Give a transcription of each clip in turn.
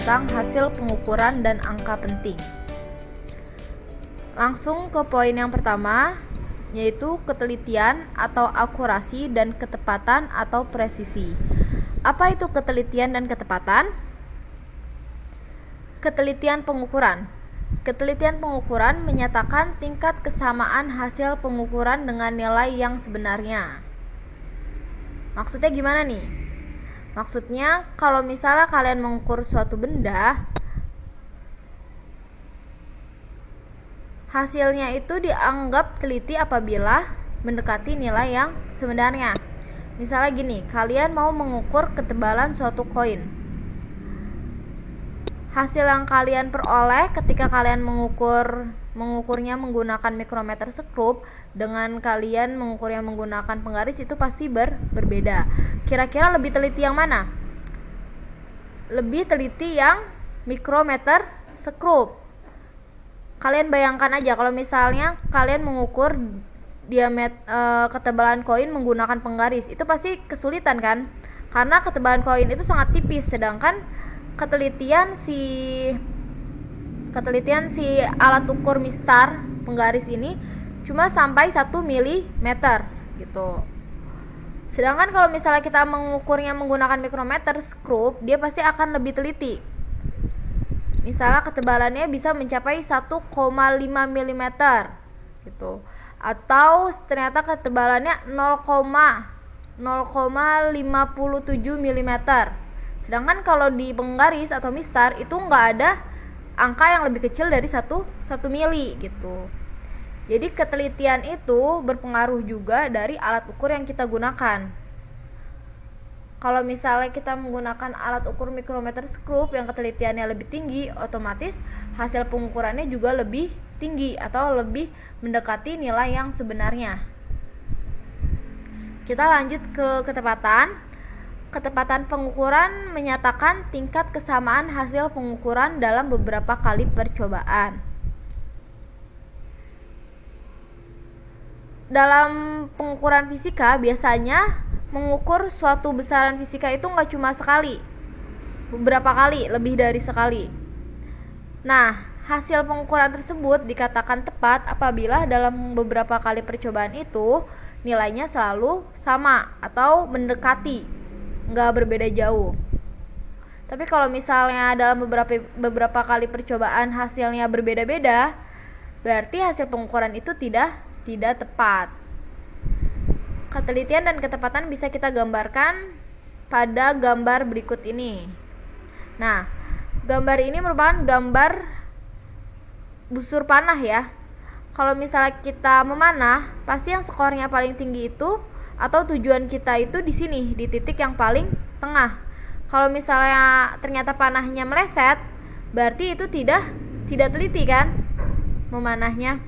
tentang hasil pengukuran dan angka penting. Langsung ke poin yang pertama, yaitu ketelitian atau akurasi dan ketepatan atau presisi. Apa itu ketelitian dan ketepatan? Ketelitian pengukuran. Ketelitian pengukuran menyatakan tingkat kesamaan hasil pengukuran dengan nilai yang sebenarnya. Maksudnya gimana nih? Maksudnya kalau misalnya kalian mengukur suatu benda, hasilnya itu dianggap teliti apabila mendekati nilai yang sebenarnya. Misalnya gini, kalian mau mengukur ketebalan suatu koin. Hasil yang kalian peroleh ketika kalian mengukurnya menggunakan mikrometer skrup dengan kalian mengukurnya menggunakan penggaris itu pasti berbeda. Kira-kira lebih teliti yang mana? Lebih teliti yang mikrometer skrup. Kalian bayangkan aja kalau misalnya kalian mengukur ketebalan koin menggunakan penggaris, itu pasti kesulitan kan? Karena ketebalan koin itu sangat tipis, sedangkan ketelitian si alat ukur mistar penggaris ini cuma sampai 1 mm gitu. Sedangkan kalau misalnya kita mengukurnya menggunakan mikrometer skrup, dia pasti akan lebih teliti. Misalnya ketebalannya bisa mencapai 1,5 mm gitu. Atau ternyata ketebalannya 0,057 mm. Sedangkan kalau di penggaris atau mistar itu nggak ada angka yang lebih kecil dari 1 mili gitu. Jadi ketelitian itu berpengaruh juga dari alat ukur yang kita gunakan. Kalau misalnya kita menggunakan alat ukur mikrometer skrup yang ketelitiannya lebih tinggi, otomatis hasil pengukurannya juga lebih tinggi atau lebih mendekati nilai yang sebenarnya. Kita lanjut ke ketepatan. Ketepatan pengukuran menyatakan tingkat kesamaan hasil pengukuran dalam beberapa kali percobaan. Dalam pengukuran fisika biasanya mengukur suatu besaran fisika itu nggak cuma sekali, beberapa kali, lebih dari sekali. Nah, hasil pengukuran tersebut dikatakan tepat apabila dalam beberapa kali percobaan itu nilainya selalu sama atau mendekati, nggak berbeda jauh. Tapi kalau misalnya dalam beberapa kali percobaan hasilnya berbeda-beda, berarti hasil pengukuran itu tidak tepat. Ketelitian dan ketepatan bisa kita gambarkan pada gambar berikut ini. Nah, gambar ini merupakan gambar busur panah ya. Kalau misalnya kita memanah, pasti yang skornya paling tinggi itu atau tujuan kita itu di sini, di titik yang paling tengah. Kalau misalnya ternyata panahnya meleset, berarti itu tidak teliti kan memanahnya.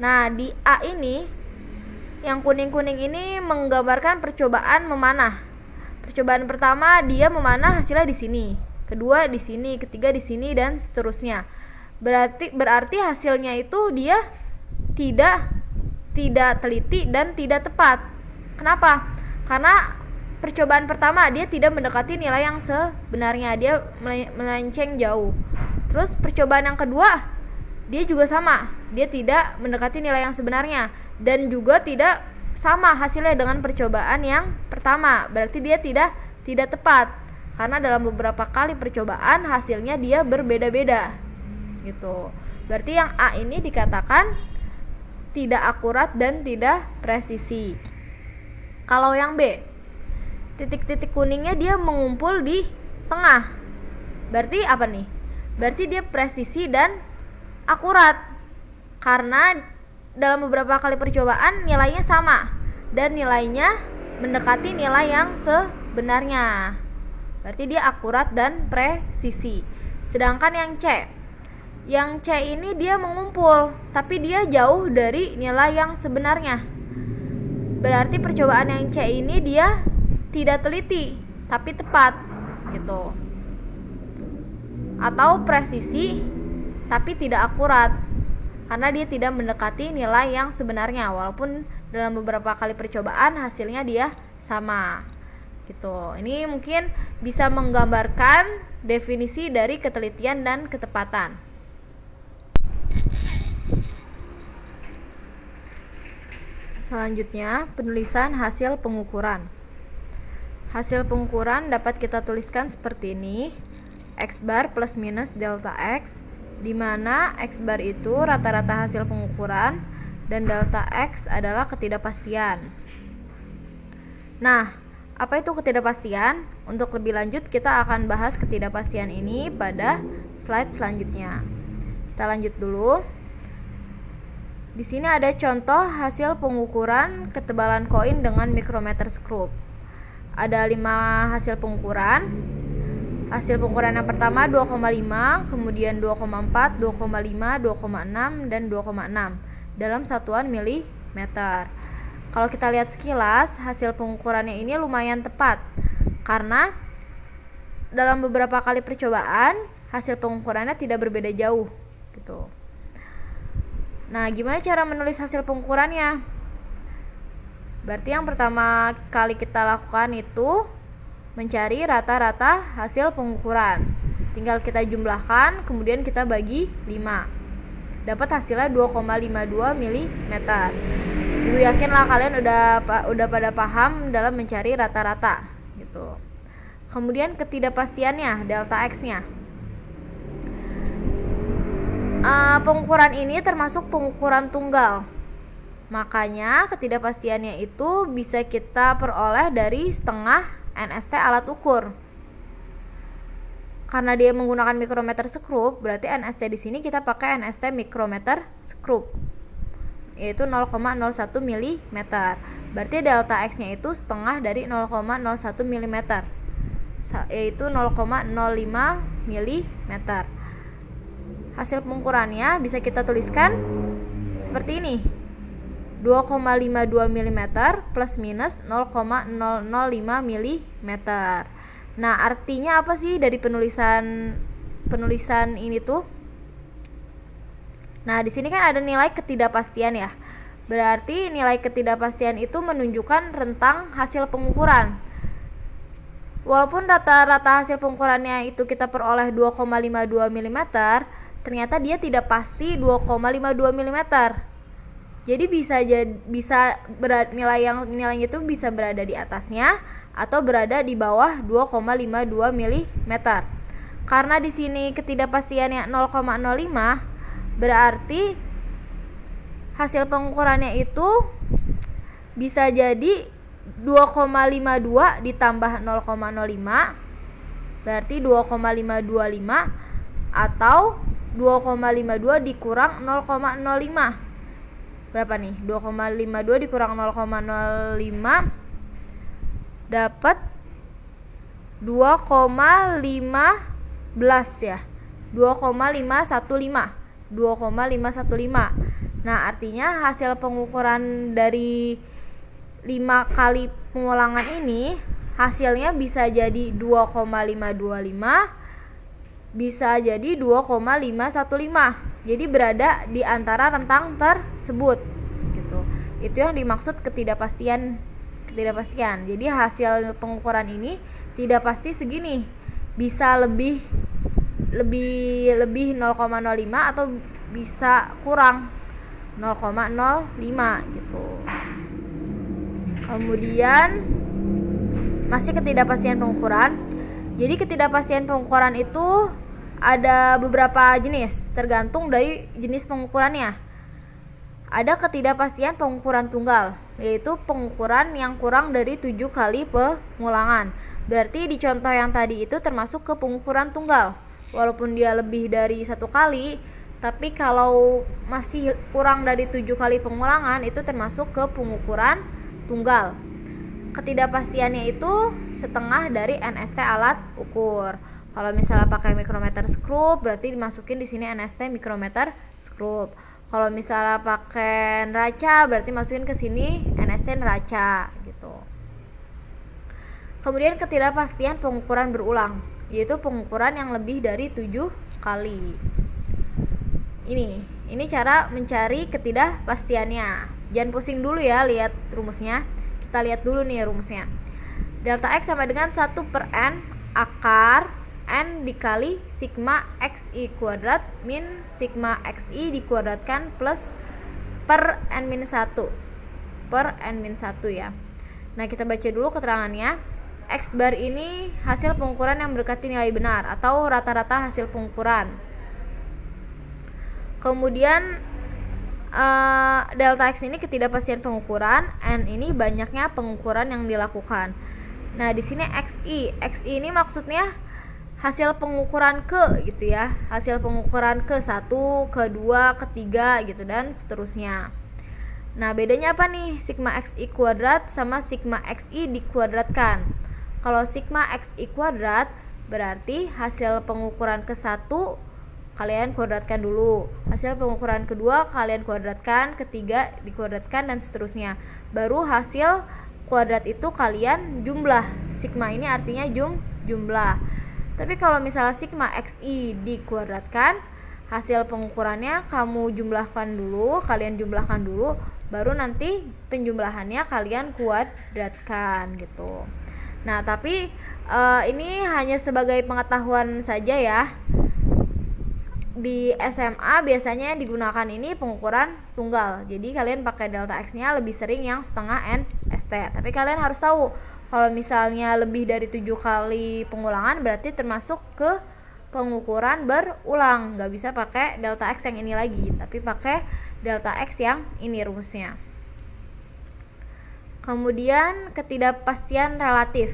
Nah, di A ini yang kuning-kuning ini menggambarkan percobaan memanah. Percobaan pertama dia memanah hasilnya di sini, kedua di sini, ketiga di sini dan seterusnya. Berarti hasilnya itu dia tidak teliti dan tidak tepat. Kenapa? Karena percobaan pertama dia tidak mendekati nilai yang sebenarnya, dia melenceng jauh. Terus percobaan yang kedua dia juga sama, dia tidak mendekati nilai yang sebenarnya dan juga tidak sama hasilnya dengan percobaan yang pertama. Berarti dia tidak tepat karena dalam beberapa kali percobaan hasilnya dia berbeda-beda gitu. Berarti yang A ini dikatakan tidak akurat dan tidak presisi. Kalau yang B, titik-titik kuningnya dia mengumpul di tengah. Berarti apa nih? Berarti dia presisi dan akurat karena dalam beberapa kali percobaan nilainya sama dan nilainya mendekati nilai yang sebenarnya. Berarti dia akurat dan presisi. Sedangkan yang C ini dia mengumpul tapi dia jauh dari nilai yang sebenarnya. Berarti percobaan yang C ini dia tidak teliti tapi tepat gitu. Atau presisi tapi tidak akurat karena dia tidak mendekati nilai yang sebenarnya walaupun dalam beberapa kali percobaan hasilnya dia sama. gitu. Ini mungkin bisa menggambarkan definisi dari ketelitian dan ketepatan. Selanjutnya, penulisan hasil pengukuran. Hasil pengukuran dapat kita tuliskan seperti ini: X bar plus minus delta X, di mana X bar itu rata-rata hasil pengukuran dan delta X adalah ketidakpastian. Nah, apa itu ketidakpastian? Untuk lebih lanjut kita akan bahas ketidakpastian ini pada slide selanjutnya. Kita lanjut dulu. Di sini ada contoh hasil pengukuran ketebalan koin dengan mikrometer skrup. Ada 5 hasil pengukuran. Hasil pengukuran yang pertama 2,5, kemudian 2,4, 2,5, 2,6 dan 2,6 dalam satuan milimeter. Kalau kita lihat sekilas, hasil pengukurannya ini lumayan tepat karena dalam beberapa kali percobaan hasil pengukurannya tidak berbeda jauh gitu. Nah, gimana cara menulis hasil pengukurannya? Berarti yang pertama kali kita lakukan itu mencari rata-rata hasil pengukuran. Tinggal kita jumlahkan, kemudian kita bagi 5. Dapat hasilnya 2,52 mm. Ibu yakinlah kalian udah pada paham dalam mencari rata-rata gitu. Kemudian ketidakpastiannya, delta X-nya. Pengukuran ini termasuk pengukuran tunggal. Makanya ketidakpastiannya itu bisa kita peroleh dari setengah NST alat ukur. Karena dia menggunakan mikrometer skrup, berarti NST di sini kita pakai NST mikrometer skrup, yaitu 0,01 mm. Berarti delta X-nya itu setengah dari 0,01 mm, yaitu 0,05 mm. Hasil pengukurannya bisa kita tuliskan seperti ini: 2,52 mm plus minus 0,005 mm. Nah, artinya apa sih dari penulisan ini tuh? Nah, di sini kan ada nilai ketidakpastian ya. Berarti nilai ketidakpastian itu menunjukkan rentang hasil pengukuran. Walaupun rata-rata hasil pengukurannya itu kita peroleh 2,52 mm, ternyata dia tidak pasti 2,52 mm. Jadi nilainya itu bisa berada di atasnya atau berada di bawah 2,52 mm. Karena di sini ketidakpastiannya 0,05, berarti hasil pengukurannya itu bisa jadi 2,52 ditambah 0,05, berarti 2,525, atau 2,52 dikurang 0,05. Berapa nih? 2,52 dikurang 0,05 dapat 2,15 ya. 2,515. Nah, artinya hasil pengukuran dari 5 kali pengulangan ini hasilnya bisa jadi 2,525, bisa jadi 2,515. Jadi berada di antara rentang tersebut gitu. Itu yang dimaksud ketidakpastian. Jadi hasil pengukuran ini tidak pasti segini. Bisa lebih 0,05 atau bisa kurang 0,05 gitu. Kemudian masih ketidakpastian pengukuran. Jadi ketidakpastian pengukuran itu ada beberapa jenis, tergantung dari jenis pengukurannya. Ada ketidakpastian pengukuran tunggal, yaitu pengukuran yang kurang dari 7 kali pengulangan. Berarti di contoh yang tadi itu termasuk ke pengukuran tunggal. Walaupun dia lebih dari 1 kali, tapi kalau masih kurang dari 7 kali pengulangan itu termasuk ke pengukuran tunggal. Ketidakpastiannya itu setengah dari NST alat ukur. Kalau misalnya pakai mikrometer skrup, berarti dimasukin di sini NST mikrometer skrup. Kalau misalnya pakai neraca, berarti masukin ke sini NST neraca gitu. Kemudian ketidakpastian pengukuran berulang, yaitu pengukuran yang lebih dari 7 kali. Ini cara mencari ketidakpastiannya. Jangan pusing dulu ya lihat rumusnya. Kita lihat dulu nih rumusnya. Delta X sama dengan 1/n akar n dikali sigma xi kuadrat min sigma xi dikuadratkan plus per n-1 ya. Nah, kita baca dulu keterangannya. X bar ini hasil pengukuran yang mendekati nilai benar atau rata-rata hasil pengukuran. Kemudian delta X ini ketidakpastian pengukuran, n ini banyaknya pengukuran yang dilakukan. Nah, di sini xi ini maksudnya hasil pengukuran ke gitu ya, hasil pengukuran ke 1, ke 2, ke 3 gitu dan seterusnya. Nah, bedanya apa nih sigma xi kuadrat sama sigma xi dikuadratkan? Kalau sigma xi kuadrat berarti hasil pengukuran ke 1 kalian kuadratkan dulu, hasil pengukuran kedua kalian kuadratkan, ketiga dikuadratkan dan seterusnya. Baru hasil kuadrat itu kalian jumlah. Sigma ini artinya jumlah. Tapi kalau misalnya sigma xi dikuadratkan, hasil pengukurannya kamu jumlahkan dulu, kalian jumlahkan dulu, baru nanti penjumlahannya kalian kuadratkan gitu. Nah, tapi ini hanya sebagai pengetahuan saja ya. Di SMA biasanya digunakan ini pengukuran tunggal. Jadi kalian pakai delta X-nya lebih sering yang setengah NST. Tapi kalian harus tahu kalau misalnya lebih dari 7 kali pengulangan berarti termasuk ke pengukuran berulang. Nggak bisa pakai delta X yang ini lagi, tapi pakai delta X yang ini rumusnya. Kemudian ketidakpastian relatif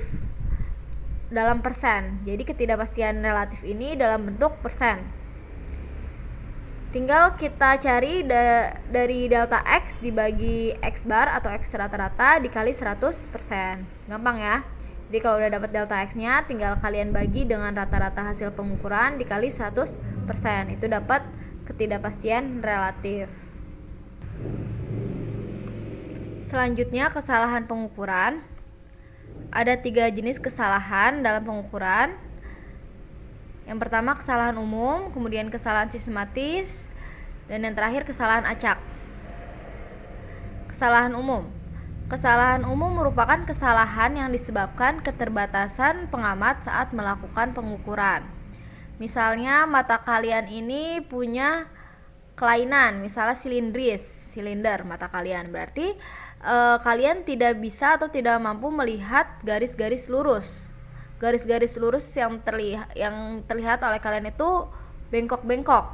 dalam persen. Jadi ketidakpastian relatif ini dalam bentuk persen. Tinggal kita cari dari delta X dibagi X bar atau X rata-rata dikali 100%. Gampang ya. Jadi kalau udah dapat delta X-nya tinggal kalian bagi dengan rata-rata hasil pengukuran dikali 100%. Itu dapat ketidakpastian relatif. Selanjutnya kesalahan pengukuran. Ada 3 jenis kesalahan dalam pengukuran. Yang pertama kesalahan umum, kemudian kesalahan sistematis, dan yang terakhir kesalahan acak. Kesalahan umum. Kesalahan umum merupakan kesalahan yang disebabkan keterbatasan pengamat saat melakukan pengukuran. Misalnya mata kalian ini punya kelainan, misalnya silinder mata kalian. Berarti kalian tidak bisa atau tidak mampu melihat garis-garis lurus. Garis-garis lurus yang terlihat oleh kalian itu bengkok-bengkok.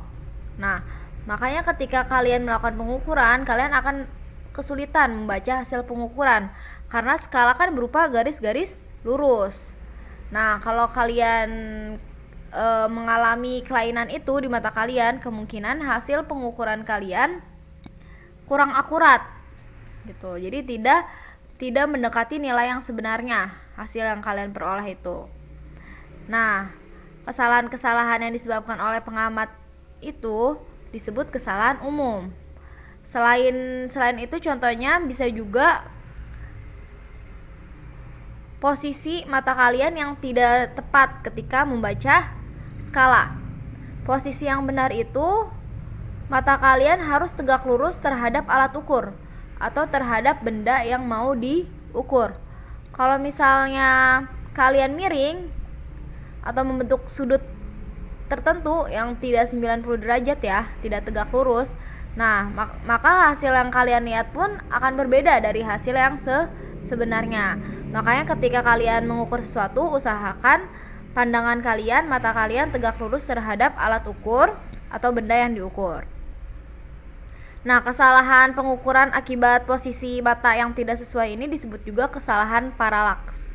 Nah, makanya ketika kalian melakukan pengukuran, kalian akan kesulitan membaca hasil pengukuran karena skala kan berupa garis-garis lurus. Nah, kalau kalian mengalami kelainan itu di mata kalian, kemungkinan hasil pengukuran kalian kurang akurat gitu. Jadi tidak mendekati nilai yang sebenarnya hasil yang kalian peroleh itu. Nah, kesalahan-kesalahan yang disebabkan oleh pengamat itu disebut kesalahan umum. Selain itu contohnya bisa juga posisi mata kalian yang tidak tepat ketika membaca skala. Posisi yang benar itu mata kalian harus tegak lurus terhadap alat ukur atau terhadap benda yang mau diukur. Kalau misalnya kalian miring atau membentuk sudut tertentu yang tidak 90 derajat ya, tidak tegak lurus, nah maka hasil yang kalian lihat pun akan berbeda dari hasil yang sebenarnya. Makanya ketika kalian mengukur sesuatu, usahakan pandangan kalian, mata kalian tegak lurus terhadap alat ukur atau benda yang diukur. Nah, kesalahan pengukuran akibat posisi mata yang tidak sesuai ini disebut juga kesalahan paralaks.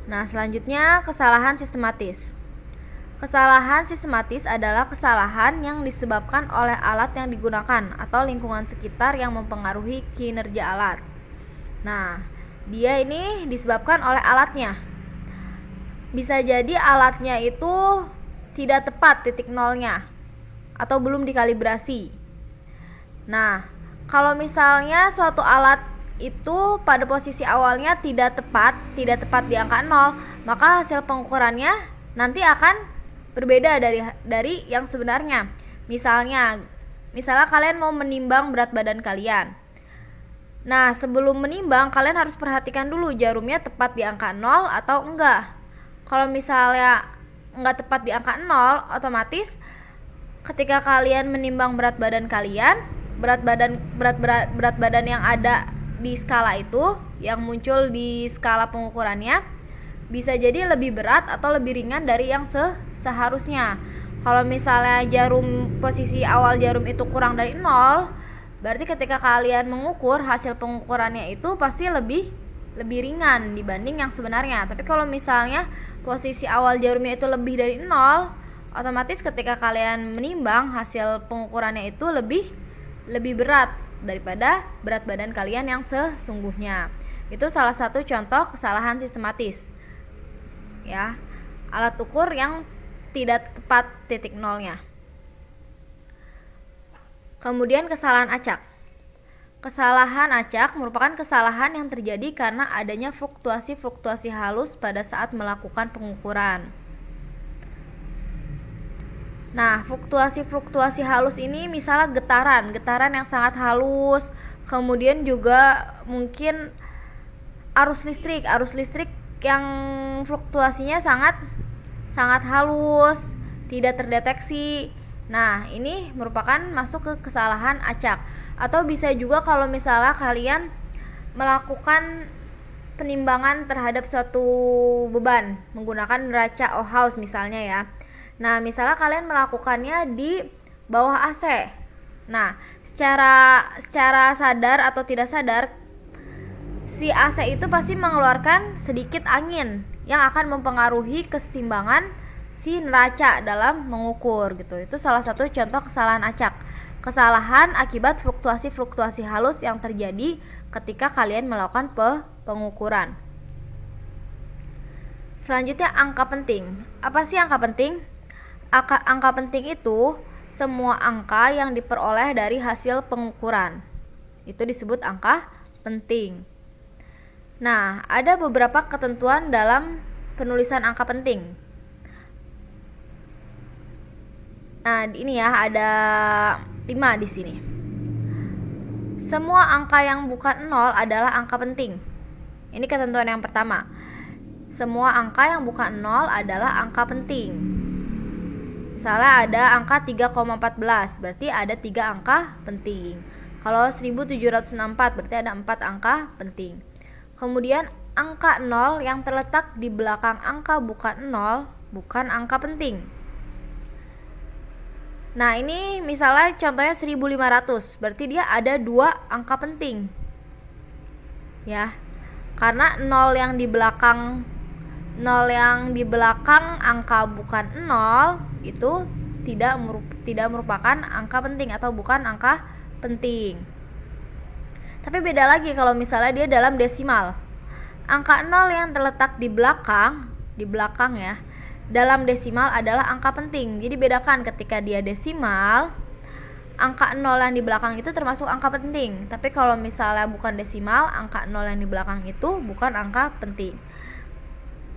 Nah, selanjutnya kesalahan sistematis. Kesalahan sistematis adalah kesalahan yang disebabkan oleh alat yang digunakan atau lingkungan sekitar yang mempengaruhi kinerja alat. Nah, dia ini disebabkan oleh alatnya. Bisa jadi alatnya itu tidak tepat titik nolnya atau belum dikalibrasi. Nah, kalau misalnya suatu alat itu pada posisi awalnya tidak tepat di angka 0, maka hasil pengukurannya nanti akan berbeda dari yang sebenarnya. Misalnya kalian mau menimbang berat badan kalian. Nah, sebelum menimbang kalian harus perhatikan dulu jarumnya tepat di angka 0 atau enggak. Kalau misalnya enggak tepat di angka 0, otomatis ketika kalian menimbang berat badan kalian, berat badan yang ada di skala itu, yang muncul di skala pengukurannya, bisa jadi lebih berat atau lebih ringan dari yang seharusnya. Kalau misalnya posisi awal jarum itu kurang dari 0, berarti ketika kalian mengukur, hasil pengukurannya itu pasti lebih ringan dibanding yang sebenarnya. Tapi kalau misalnya posisi awal jarumnya itu lebih dari 0, otomatis ketika kalian menimbang, hasil pengukurannya itu lebih berat daripada berat badan kalian yang sesungguhnya. Itu salah satu contoh kesalahan sistematis. Ya, alat ukur yang tidak tepat titik nolnya. Kemudian kesalahan acak. Kesalahan acak merupakan kesalahan yang terjadi karena adanya fluktuasi-fluktuasi halus pada saat melakukan pengukuran. Nah, fluktuasi-fluktuasi halus ini misalnya getaran yang sangat halus, kemudian juga mungkin arus listrik yang fluktuasinya sangat halus, tidak terdeteksi. Nah, ini merupakan masuk ke kesalahan acak. Atau bisa juga kalau misalnya kalian melakukan penimbangan terhadap suatu beban menggunakan neraca Ohaus misalnya ya. Nah, misalnya kalian melakukannya di bawah AC. Nah, secara sadar atau tidak sadar, si AC itu pasti mengeluarkan sedikit angin yang akan mempengaruhi kesetimbangan si neraca dalam mengukur gitu. Itu salah satu contoh kesalahan acak. Kesalahan akibat fluktuasi-fluktuasi halus yang terjadi ketika kalian melakukan pengukuran. Selanjutnya angka penting. Apa sih angka penting? Angka penting itu semua angka yang diperoleh dari hasil pengukuran. Itu disebut angka penting. Nah, ada beberapa ketentuan dalam penulisan angka penting. Nah, ini ya ada 5 di sini. Semua angka yang bukan 0 adalah angka penting. Ini ketentuan yang pertama. Semua angka yang bukan 0 adalah angka penting. Misalnya ada angka 3,14, berarti ada 3 angka penting. Kalau 1764 berarti ada 4 angka penting. Kemudian angka 0 yang terletak di belakang angka bukan 0 bukan angka penting. Nah, ini misalnya contohnya 1500, berarti dia ada 2 angka penting. Ya. Karena 0 yang di belakang angka bukan 0 itu tidak merupakan angka penting atau bukan angka penting. Tapi beda lagi kalau misalnya dia dalam desimal. Angka 0 yang terletak di belakang ya, dalam desimal adalah angka penting. Jadi bedakan ketika dia desimal, angka 0 yang di belakang itu termasuk angka penting. Tapi kalau misalnya bukan desimal, angka 0 yang di belakang itu bukan angka penting.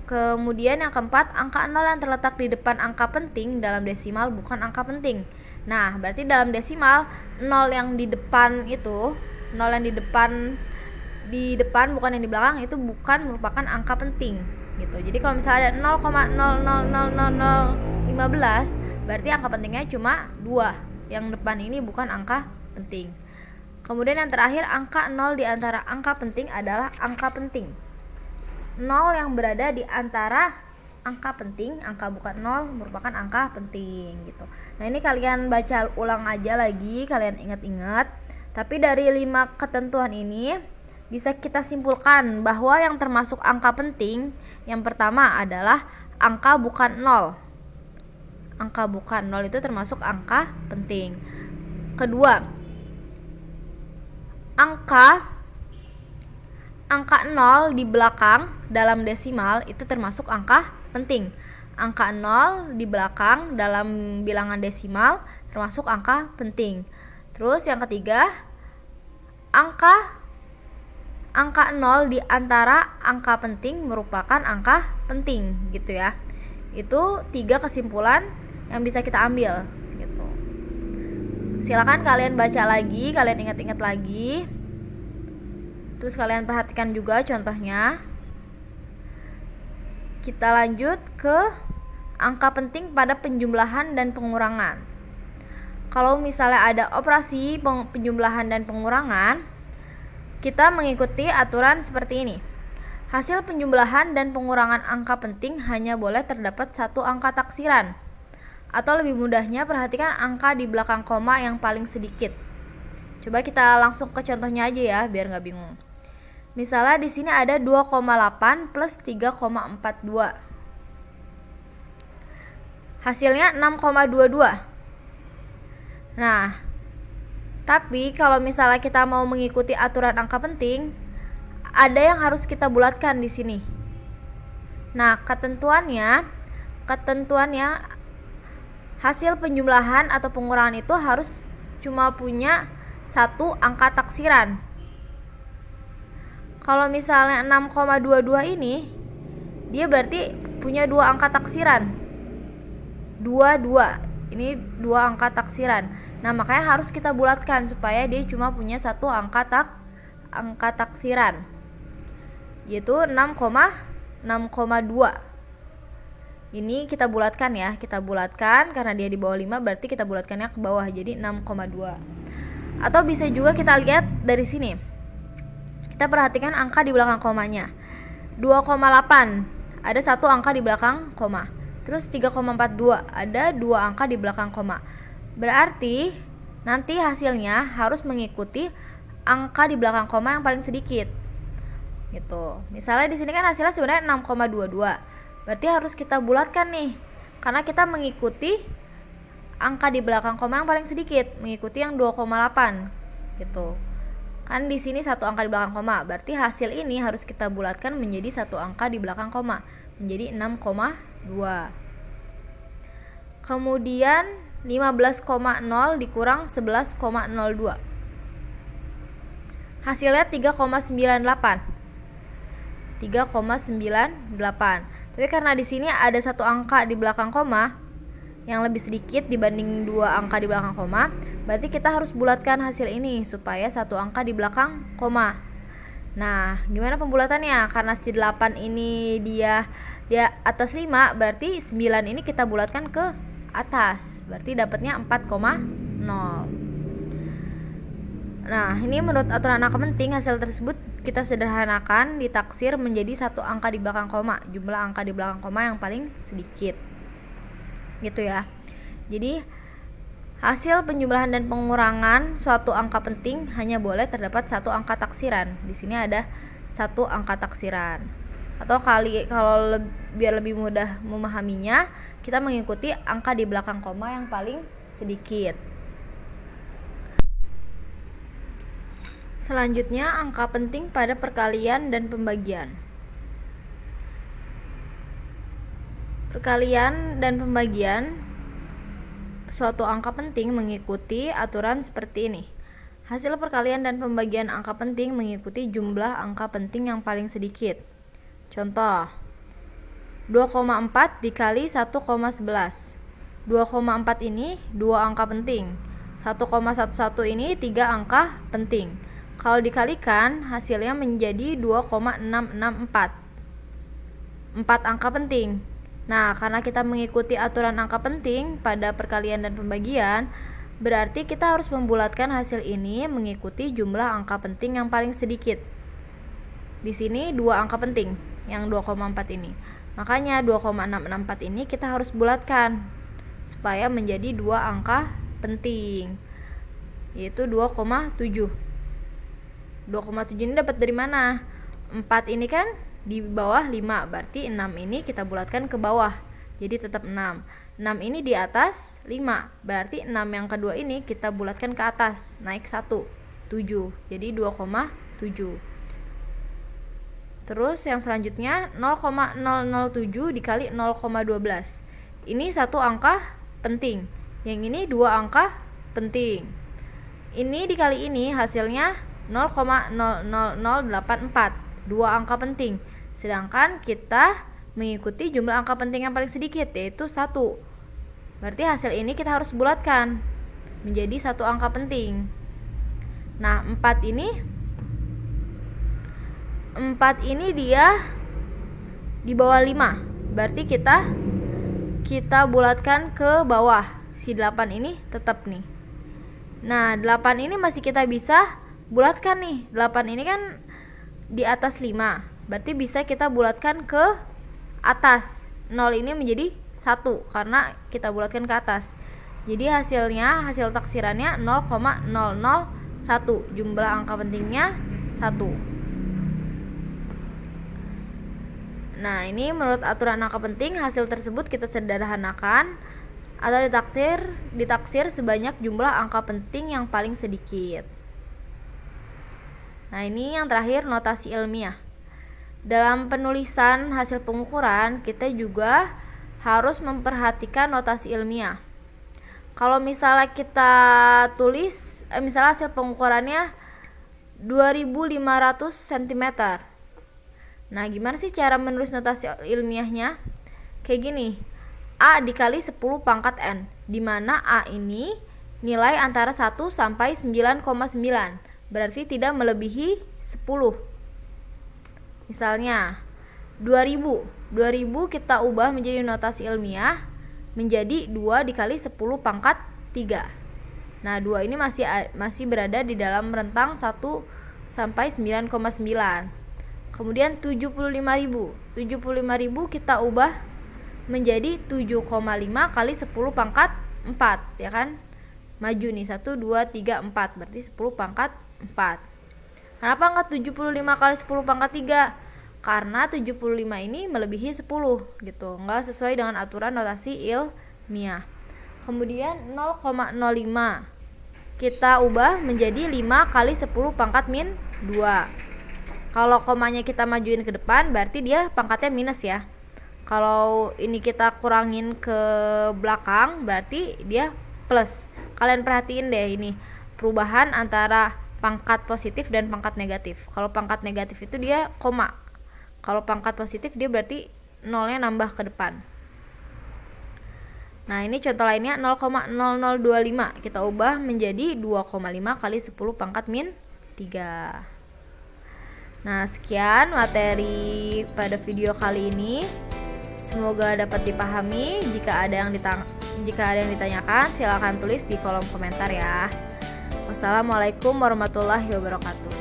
Kemudian yang keempat, angka 0 yang terletak di depan angka penting dalam desimal bukan angka penting. Nah, berarti dalam desimal 0 yang di depan itu, 0 yang di depan bukan yang di belakang itu bukan merupakan angka penting gitu. Jadi kalau misalnya ada 0,0000015, berarti angka pentingnya cuma 2. Yang depan ini bukan angka penting. Kemudian yang terakhir, angka 0 di antara angka penting adalah angka penting. 0 yang berada di antara angka penting, angka bukan 0 merupakan angka penting gitu. Nah, ini kalian baca ulang aja lagi, kalian ingat-ingat. Tapi dari 5 ketentuan ini bisa kita simpulkan bahwa yang termasuk angka penting yang pertama adalah angka bukan 0. Angka bukan 0 itu termasuk angka penting. Kedua, angka 0 di belakang dalam desimal itu termasuk angka penting. Angka 0 di belakang dalam bilangan desimal termasuk angka penting. Terus yang ketiga, angka 0 di antara angka penting merupakan angka penting gitu ya. Itu 3 kesimpulan yang bisa kita ambil gitu. Silakan kalian baca lagi, kalian ingat-ingat lagi. Terus kalian perhatikan juga contohnya. Kita lanjut ke angka penting pada penjumlahan dan pengurangan. Kalau misalnya ada operasi penjumlahan dan pengurangan, kita mengikuti aturan seperti ini. Hasil penjumlahan dan pengurangan angka penting hanya boleh terdapat satu angka taksiran. Atau lebih mudahnya, perhatikan angka di belakang koma yang paling sedikit. Coba kita langsung ke contohnya aja ya, biar nggak bingung. Misalnya di sini ada 2,8 plus 3,42. Hasilnya 6,22. Nah, tapi kalau misalnya kita mau mengikuti aturan angka penting, ada yang harus kita bulatkan di sini. Nah, ketentuannya hasil penjumlahan atau pengurangan itu harus cuma punya satu angka taksiran. Kalau misalnya 6,22 ini, dia berarti punya dua angka taksiran. 22. Ini dua angka taksiran. Nah, makanya harus kita bulatkan supaya dia cuma punya satu angka taksiran, yaitu 6,2. Ini kita bulatkan ya, kita bulatkan karena dia di bawah 5, berarti kita bulatkannya ke bawah jadi 6,2. Atau bisa juga kita lihat dari sini. Kita perhatikan angka di belakang komanya. 2,8 ada satu angka di belakang koma. Terus 3,42 ada dua angka di belakang koma. Berarti nanti hasilnya harus mengikuti angka di belakang koma yang paling sedikit. Gitu. Misalnya di sini kan hasilnya sebenarnya 6,22. Berarti harus kita bulatkan nih. Karena kita mengikuti angka di belakang koma yang paling sedikit, mengikuti yang 2,8 gitu. Kan di sini satu angka di belakang koma. Berarti hasil ini harus kita bulatkan menjadi satu angka di belakang koma, menjadi 6,2. Kemudian 15,0 dikurang 11,02. Hasilnya 3,98. 3,98. Tapi karena di sini ada satu angka di belakang koma yang lebih sedikit dibanding dua angka di belakang koma, berarti kita harus bulatkan hasil ini supaya satu angka di belakang koma. Nah, gimana pembulatannya? Karena si 8 ini dia atas 5, berarti 9 ini kita bulatkan ke atas. Berarti dapatnya 4,0. Nah, ini menurut aturan angka penting, hasil tersebut kita sederhanakan ditaksir menjadi satu angka di belakang koma, jumlah angka di belakang koma yang paling sedikit. Gitu ya. Jadi hasil penjumlahan dan pengurangan suatu angka penting hanya boleh terdapat satu angka taksiran. Di sini ada satu angka taksiran. Atau biar lebih mudah memahaminya, kita mengikuti angka di belakang koma yang paling sedikit. Selanjutnya, angka penting pada perkalian dan pembagian. Perkalian dan pembagian suatu angka penting mengikuti aturan seperti ini. Hasil perkalian dan pembagian angka penting mengikuti jumlah angka penting yang paling sedikit. Contoh, 2,4 dikali 1,11. 2,4 ini dua angka penting. 1,11 ini tiga angka penting. Kalau dikalikan, hasilnya menjadi 2,664. 4 angka penting. Nah, karena kita mengikuti aturan angka penting pada perkalian dan pembagian, berarti kita harus membulatkan hasil ini mengikuti jumlah angka penting yang paling sedikit. Di sini dua angka penting, yang 2,4 ini. Makanya 2,664 ini kita harus bulatkan supaya menjadi dua angka penting, yaitu 2,7. 2,7 ini dapat dari mana? 4 ini kan di bawah 5, berarti 6 ini kita bulatkan ke bawah, jadi tetap 6. 6 ini di atas 5, berarti 6 yang kedua ini kita bulatkan ke atas, naik 1, 7, jadi 2,7. Terus yang selanjutnya 0,007 dikali 0,12. Ini satu angka penting, yang ini dua angka penting. Ini dikali ini hasilnya 0,00084, dua angka penting. Sedangkan kita mengikuti jumlah angka penting yang paling sedikit, yaitu 1. Berarti hasil ini kita harus bulatkan menjadi satu angka penting. Nah, 4 ini 4 ini 0,004 dikali 0,12. Ini satu angka penting, yang ini dua angka penting. Sedangkan kita mengikuti jumlah angka penting yang paling sedikit, yaitu 1. Berarti hasil ini kita harus bulatkan menjadi satu angka penting. Nah, 4 ini 4 ini 0,004 dikali 0,12. 4 ini dia di bawah 5. Berarti kita bulatkan ke bawah. Si 8 ini tetap nih. Nah, 8 ini masih kita bisa bulatkan nih. 8 ini kan di atas 5. Berarti bisa kita bulatkan ke atas. 0 ini menjadi 1 karena kita bulatkan ke atas. Jadi hasil taksirannya 0,001. Jumlah angka pentingnya 1. Nah, ini menurut aturan angka penting, hasil tersebut kita sederhanakan atau ditaksir sebanyak jumlah angka penting yang paling sedikit. Nah, ini yang terakhir, notasi ilmiah. Dalam penulisan hasil pengukuran, kita juga harus memperhatikan notasi ilmiah. Kalau misalnya kita tulis, misalnya hasil pengukurannya 2500 cm. Nah, gimana sih cara menulis notasi ilmiahnya? Kayak gini, A dikali 10 pangkat N, di mana A ini nilai antara 1 sampai 9,9, berarti tidak melebihi 10. Misalnya 2000 kita ubah menjadi notasi ilmiah menjadi 2 dikali 10 pangkat 3. Nah, 2 ini masih berada di dalam rentang 1 sampai 9,9. Kemudian 75.000 kita ubah menjadi 7,5 kali 10 pangkat 4, ya kan? Maju nih, 1, 2, 3, 4, berarti 10 pangkat 4. Kenapa enggak 75 kali 10 pangkat 3? Karena 75 ini melebihi 10 gitu, enggak sesuai dengan aturan notasi ilmiah. Kemudian 0,05 kita ubah menjadi 5 kali 10 pangkat min 2. Kalau komanya kita majuin ke depan, berarti dia pangkatnya minus ya. Kalau ini kita kurangin ke belakang, berarti dia plus. Kalian perhatiin deh ini perubahan antara pangkat positif dan pangkat negatif. Kalau pangkat negatif itu dia koma. Kalau pangkat positif dia berarti nolnya nambah ke depan. Nah, ini contoh lainnya 0,0025 kita ubah menjadi 2,5 kali 10 pangkat min 3. Nah, sekian materi pada video kali ini. Semoga dapat dipahami. Jika ada yang ditanyakan, silakan tulis di kolom komentar ya. Wassalamualaikum warahmatullahi wabarakatuh.